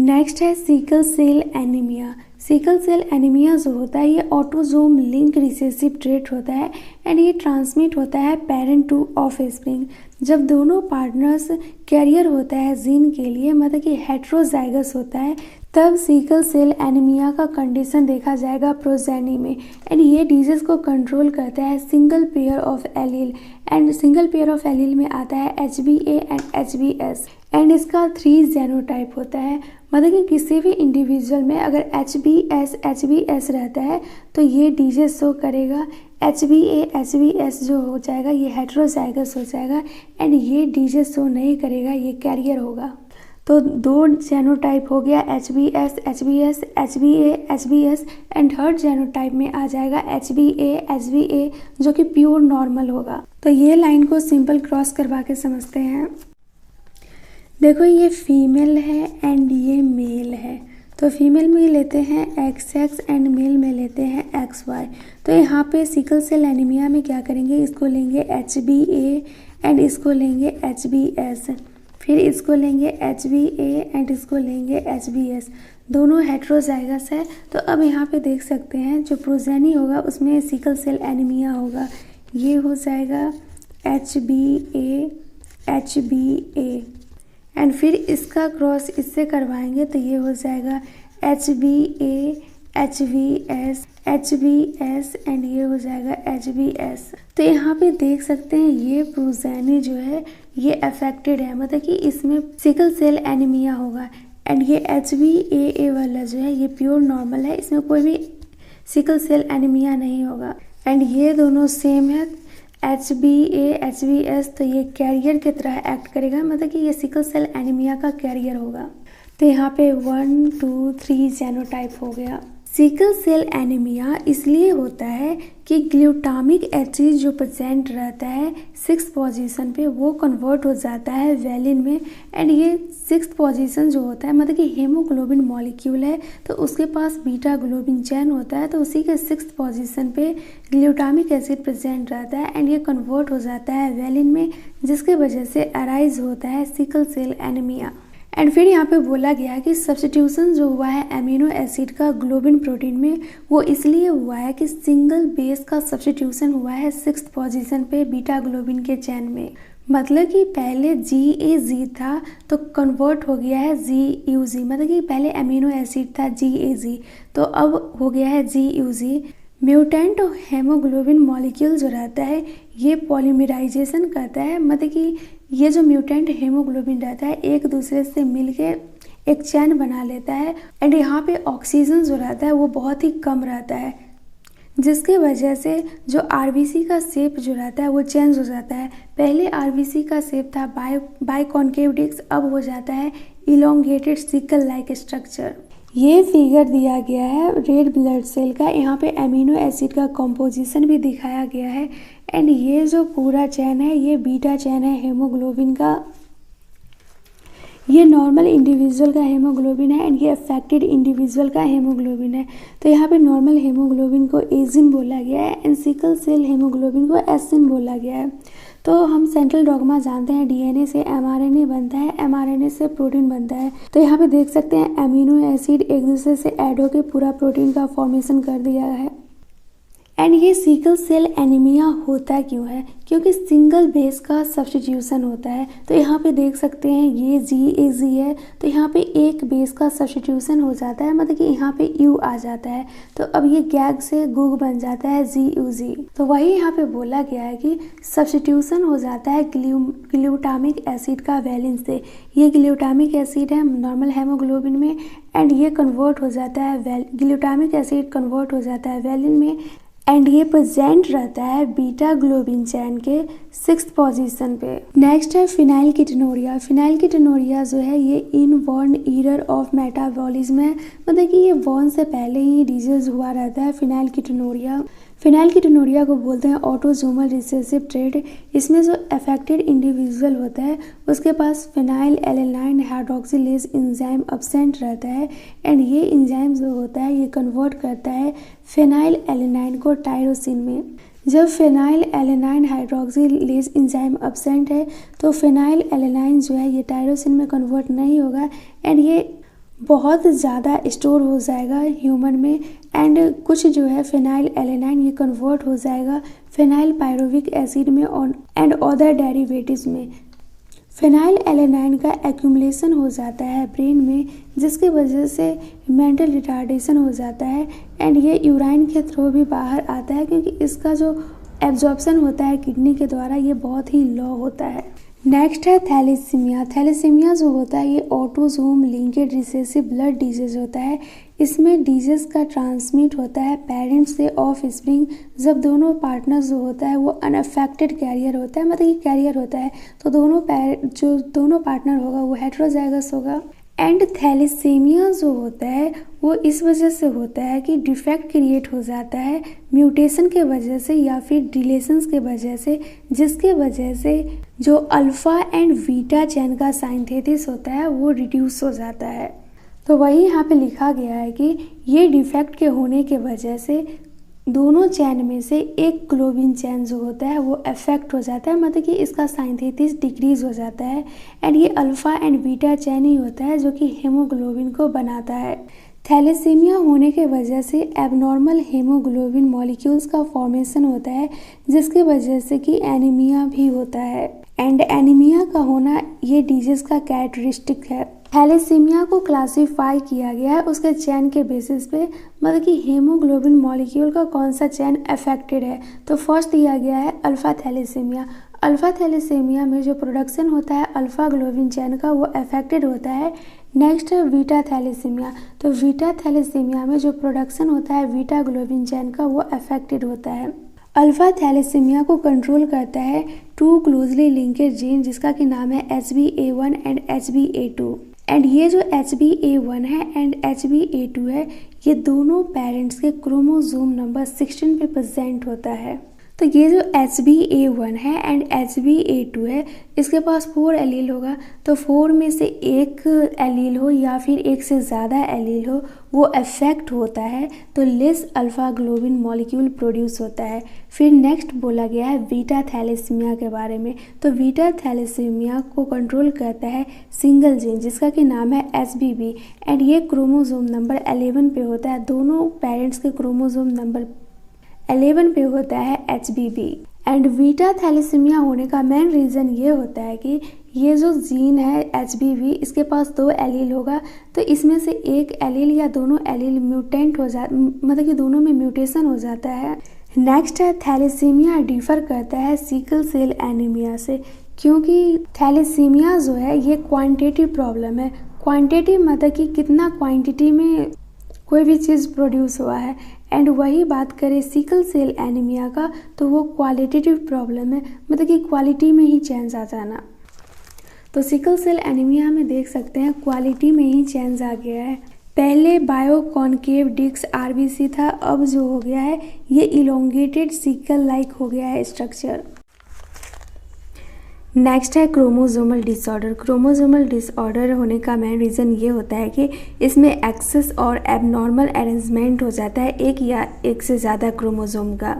Next है sickle cell anaemia. Sickle cell anaemia जो होता है ये ऑटोसोम लिंक रिसेसिव ट्रेट होता है एंड ये ट्रांसमिट होता है पेरेंट टू ऑफस्प्रिंग। जब दोनों पार्टनर्स कैरियर होता है जीन के लिए, मतलब कि हेट्रोजाइगस होता है, तब सिकल सेल एनीमिया का कंडीशन देखा जाएगा प्रोजेनी में। एंड ये डिजीज को कंट्रोल करता है single pair of allele, and single pair of allele में आता है HbA एंड HbS। एंड इसका 3 जेनोटाइप होता है, मतलब कि किसी भी इंडिविजुअल में अगर HbS रहता है तो ये डिजीज शो करेगा। HbA HbS जो हो जाएगा ये हेट्रोजाइगस हो जाएगा एंड ये डिजीज शो नहीं करेगा, ये कैरियर होगा। तो 2 जेनोटाइप हो गया, HbS HbS HbA HbS, and third genotype में आ जाएगा HbA HbA जो कि प्योर नॉर्मल होगा। तो ये लाइन को सिंपल क्रॉस करवा के समझते हैं। देखो ये फीमेल है एंड ये मेल है, तो फीमेल में लेते हैं XX एंड मेल में लेते हैं XY। तो यहाँ पे सिकल सेल एनीमिया में क्या करेंगे, इसको लेंगे HbA एंड इसको लेंगे HbS, फिर इसको लेंगे HbA एंड इसको लेंगे HbS। दोनों हेट्रोजाइगस है। तो अब यहाँ पे देख सकते हैं जो प्रोजेनी होगा उसमें सिकल सेल एनीमिया होगा, ये हो जाएगा HbA HbA एंड फिर इसका क्रॉस इससे करवाएंगे तो ये हो जाएगा HbA HbS HbS एंड ये हो जाएगा HbS। तो यहाँ पे देख सकते हैं ये प्रोजेनी जो है ये अफेक्टेड है, मतलब कि इसमें सिकल सेल एनीमिया होगा। एंड ये HbAA वाला जो है ये प्योर नॉर्मल है, इसमें कोई भी सिकल सेल एनीमिया नहीं होगा। एंड ये दोनों सेम है HbA HbS, तो ये कैरियर की तरह एक्ट करेगा, मतलब कि ये सिकल सेल एनीमिया का कैरियर होगा। तो यहाँ पे 1 2 3 जेनोटाइप हो गया। सिकल सेल एनीमिया इसलिए होता है कि ग्लूटामिक एसिड जो प्रेजेंट रहता है 6th पोजीशन पे वो कन्वर्ट हो जाता है वेलिन में। एंड ये 6th पोजीशन जो होता है मतलब कि हेमोग्लोबिन मॉलिक्यूल है, तो उसके पास बीटा ग्लोबिन चैन होता है, तो उसी के 6th पोजीशन पे ग्लूटामिक एसिड प्रेजेंट रहता है एंड ये कन्वर्ट हो जाता है वेलिन में, जिसके वजह से अराइज होता है सिकल सेल एनीमिया। एंड फिर यहाँ पे बोला गया है कि सब्स्टिट्यूशन जो हुआ है अमीनो एसिड का ग्लोबिन प्रोटीन में वो इसलिए हुआ है कि सिंगल बेस का सब्स्टिट्यूशन हुआ है 6th पोजीशन पे बीटा ग्लोबिन के चैन में। मतलब कि पहले GAG था तो कन्वर्ट हो गया है GUG, मतलब कि पहले अमीनो एसिड था GAG तो अब हो गया है GUG। म्यूटेंट हेमोग्लोबिन मॉलिक्यूल जो रहता है ये पॉलीमराइजेशन करता है, मतलब कि ये जो म्यूटेंट हेमोग्लोबिन रहता है एक दूसरे से मिलके एक चैन बना लेता है। एंड यहाँ पे ऑक्सीजन जो रहता है वो बहुत ही कम रहता है, जिसके वजह से जो RBC का शेप जो रहता है वो चेंज हो जाता है। पहले RBC का शेप था बाइकॉन्केव डिस्क, अब हो जाता है इलोंगेटेड सिकल लाइक स्ट्रक्चर। ये फिगर दिया गया है रेड ब्लड सेल का, यहाँ पे अमीनो एसिड का कॉम्पोजिशन भी दिखाया गया है। एंड ये जो पूरा चैन है ये बीटा चैन है हेमोग्लोबिन का, ये नॉर्मल इंडिविजुअल का हेमोग्लोबिन है एंड ये अफेक्टेड इंडिविजुअल का हेमोग्लोबिन है। तो यहाँ पे नॉर्मल हेमोग्लोबिन को एजिन बोला गया है एंड सिकल सेल हेमोग्लोबिन को एसिन बोला गया है। तो हम सेंट्रल डॉग्मा जानते हैं DNA से mRNA बनता है, mRNA से प्रोटीन बनता है। तो यहाँ पे देख सकते हैं अमीनो एसिड एक दूसरे से ऐड होकर पूरा प्रोटीन का फॉर्मेशन कर दिया है। एंड ये सिकल सेल एनीमिया होता क्यों है, क्योंकि सिंगल बेस का सब्स्टिट्यूशन होता है। तो यहाँ पे देख सकते हैं ये GAG है, तो यहाँ पे एक बेस का सब्स्टिट्यूशन हो जाता है, मतलब कि यहाँ पे U आ जाता है, तो अब ये गैग से गुग बन जाता है GUG। तो वही यहाँ पे बोला गया है कि सब्स्टिट्यूशन हो जाता है ग्लूटामिक एसिड का वैलिन से। ये ग्लूटामिक एसिड है नॉर्मल हेमोग्लोबिन में एंड ये कन्वर्ट हो जाता है ग्लूटामिक एसिड कन्वर्ट हो जाता है वैलिन में एंड ये प्रेजेंट रहता है बीटा ग्लोबिन चैन के 6th पोजीशन पे। नेक्स्ट है फिनाइल कीटोनुरिया। फिनाइल कीटोनुरिया जो है ये इनबॉर्न एरर ऑफ मेटाबॉलिज्म है, मतलब कि ये बॉर्न से पहले ही डिजीज हुआ रहता है फिनाइल कीटोनुरिया। फिनाइल कीटोनुरिया को बोलते हैं ऑटोसोमल रिसेसिव ट्रेट। इसमें जो अफेक्टेड इंडिविजुअल होता है उसके पास phenylalanine hydroxylase enzyme absent रहता है एंड ये एंजाइम जो होता है ये कन्वर्ट करता है फिनाइल एलेनाइन को टायरोसिन में। जब phenyl alanine hydroxylase enzyme absent है तो फिनाइल एलेनाइन जो है ये टायरोसिन में कन्वर्ट नहीं होगा एंड ये बहुत ज़्यादा स्टोर हो जाएगा ह्यूमन में एंड कुछ जो है फिनाइल एलेनाइन ये कन्वर्ट हो जाएगा फिनाइल पायरुविक एसिड में एंड अदर डेरिवेटिव्स में। फिनाइल एलेनाइन का एक्यूमुलेशन हो जाता है ब्रेन में, जिसकी वजह से मेंटल रिटार्डेशन हो जाता है एंड ये यूराइन के थ्रू भी बाहर आता है, क्योंकि इसका जो एब्जॉर्प्शन होता है किडनी के द्वारा ये बहुत ही लो होता है। नेक्स्ट है थैलेसीमिया। थैलेसीमिया जो होता है ये autosome linked recessive blood disease होता है। इसमें डिजीज का ट्रांसमिट होता है पेरेंट्स से ऑफ स्प्रिंग, जब दोनों पार्टनर्स जो होता है वो अनअफेक्टेड कैरियर होता है, मतलब कि कैरियर होता है, तो दोनों पार्टनर होगा वो हेटेरोजाइगस होगा। एंड थैलेसीमिया जो होता है वो इस वजह से होता है कि डिफेक्ट क्रिएट हो जाता है म्यूटेशन के वजह से या फिर डिलेशंस के वजह से, जिसके वजह से जो अल्फ़ा एंड बीटा चेन का सिंथेसिस होता है वो रिड्यूस हो जाता है। तो वही यहाँ पे लिखा गया है कि ये डिफेक्ट के होने के वजह से दोनों चैन में से एक ग्लोबिन चैन जो होता है वो अफेक्ट हो जाता है, मतलब कि इसका सिंथेसिस डिक्रीज हो जाता है एंड ये अल्फ़ा एंड बीटा चैन ही होता है जो कि हेमोग्लोबिन को बनाता है। थैलेसीमिया होने के वजह से एबनॉर्मल हेमोग्लोबिन मॉलिक्यूल्स का फॉर्मेशन होता है, जिसकी वजह से कि एनीमिया भी होता है एंड एनीमिया का होना ये डिजीज का कैरेक्टरिस्टिक है। थैलेसीमिया को क्लासिफाई किया गया है उसके चैन के बेसिस पे, मतलब कि हेमोग्लोबिन मॉलिक्यूल का कौन सा चैन अफेक्टेड है। तो फर्स्ट दिया गया है अल्फ़ा थैलेसीमिया। अल्फ़ा थैलेसीमिया में जो प्रोडक्शन होता है अल्फ़ा ग्लोबिन चैन का वो अफेक्टेड होता है। नेक्स्ट है बीटा थैलेसीमिया। तो बीटा थैलेसीमिया में जो प्रोडक्शन होता है बीटा ग्लोबिन चैन का वो अफेक्टेड होता है। अल्फ़ा थैलेसीमिया को कंट्रोल करता है टू क्लोजली लिंकेड जीन जिसका कि नाम है HbA1 एंड HbA2 एंड ये जो HbA1 है एंड HbA2 है ये दोनों पेरेंट्स के क्रोमोसोम नंबर 16 पे प्रेजेंट होता है। तो ये जो HbA1 है एंड HbA2 है इसके पास 4 एलील होगा, तो 4 में से एक एलील हो या फिर एक से ज़्यादा एलील हो वो अफेक्ट होता है, तो less alpha globin molecule produce होता है। फिर नेक्स्ट बोला गया है बीटा थैलेसीमिया के बारे में। तो बीटा थैलेसीमिया को कंट्रोल करता है सिंगल जीन जिसका कि नाम है HBB एंड ये क्रोमोसोम नंबर 11 पे होता है। दोनों पेरेंट्स के क्रोमोसोम नंबर 11 पे होता है HBB एंड बीटा थैलेसीमिया होने का मेन रीज़न ये होता है कि ये जो जीन है HBB इसके पास 2 एलील होगा, तो इसमें से एक एलील या दोनों एलील म्यूटेंट हो जा मतलब कि दोनों में म्यूटेशन हो जाता है। नेक्स्ट है थैलेसीमिया डिफर करता है सिकल सेल एनीमिया से, क्योंकि थैलेसीमिया जो है ये क्वांटिटेटिव प्रॉब्लम है। क्वांटिटी मतलब कि कितना क्वांटिटी में कोई भी चीज़ प्रोड्यूस हुआ है एंड वही बात करें सिकल सेल एनीमिया का तो वो क्वालिटेटिव प्रॉब्लम है, मतलब कि क्वालिटी में ही चेंज आ जाना। तो सिकल सेल एनीमिया में देख सकते हैं क्वालिटी में ही चेंज आ गया है। पहले बायो कॉन्केव डिस्क RBC था, अब जो हो गया है ये इलोंगेटेड सिकल लाइक हो गया है स्ट्रक्चर। नेक्स्ट है क्रोमोसोमल डिसऑर्डर। क्रोमोसोमल डिसऑर्डर होने का मेन रीज़न ये होता है कि इसमें एक्सेस और एबनॉर्मल अरेंजमेंट हो जाता है एक या एक से ज़्यादा क्रोमोसोम का।